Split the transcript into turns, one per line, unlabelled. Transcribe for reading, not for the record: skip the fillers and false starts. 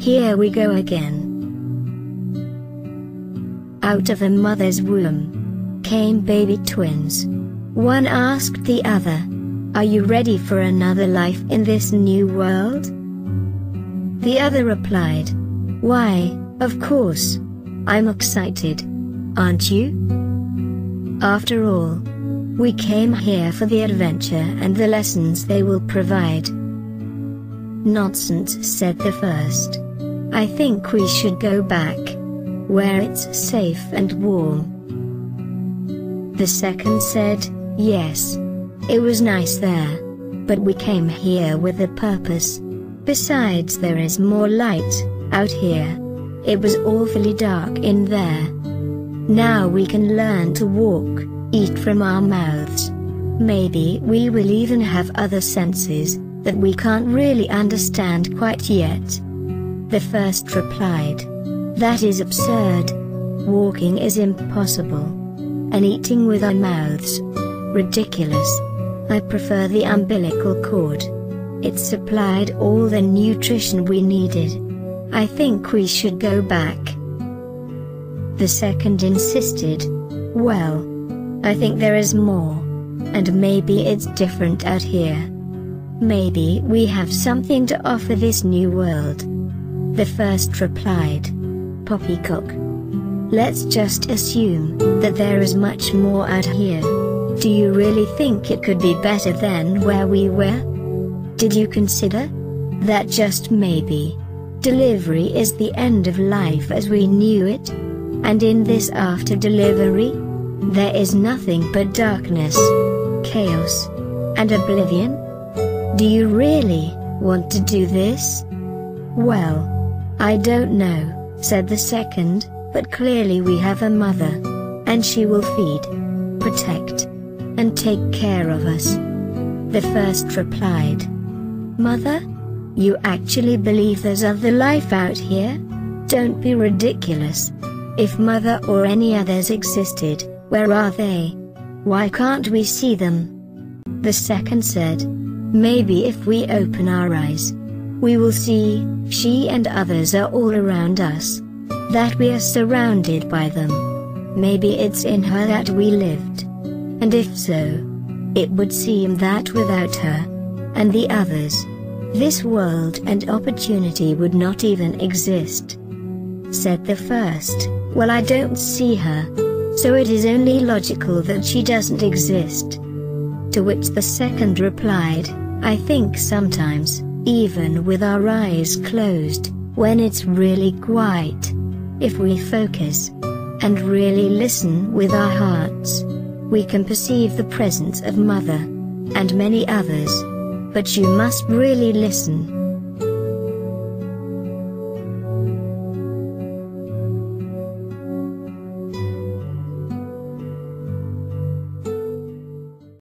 Here we go again. Out of a mother's womb came baby twins. One asked the other, "Are you ready for another life in this new world?" The other replied, "Why, of course. I'm excited. Aren't you? After all, we came here for the adventure and the lessons they will provide." "Nonsense," said the first. "I think we should go back, where it's safe and warm." The second said, "Yes. It was nice there, but we came here with a purpose. Besides, there is more light out here. It was awfully dark in there. Now we can learn to walk, eat from our mouths. Maybe we will even have other senses that we can't really understand quite yet." The first replied, "That is absurd. Walking is impossible. And eating with our mouths? Ridiculous. I prefer the umbilical cord. It supplied all the nutrition we needed. I think we should go back." The second insisted, "Well, I think there is more. And maybe it's different out here. Maybe we have something to offer this new world." The first replied, "Poppycock. Let's just assume that there is much more out here. Do you really think it could be better than where we were? Did you consider that just maybe delivery is the end of life as we knew it? And in this after delivery, there is nothing but darkness, chaos, and oblivion? Do you really want to do this?" "Well, I don't know," said the second, "but clearly we have a mother, and she will feed, protect, and take care of us." The first replied, "Mother? You actually believe there's other life out here? Don't be ridiculous. If Mother or any others existed, where are they? Why can't we see them?" The second said, "Maybe if we open our eyes, we will see, she and others are all around us. That we are surrounded by them. Maybe it's in her that we lived. And if so, it would seem that without her, and the others, this world and opportunity would not even exist." Said the first, "Well, I don't see her, so it is only logical that she doesn't exist." To which the second replied, "I think sometimes, even with our eyes closed, when it's really quiet, if we focus and really listen with our hearts, we can perceive the presence of Mother and many others. But you must really listen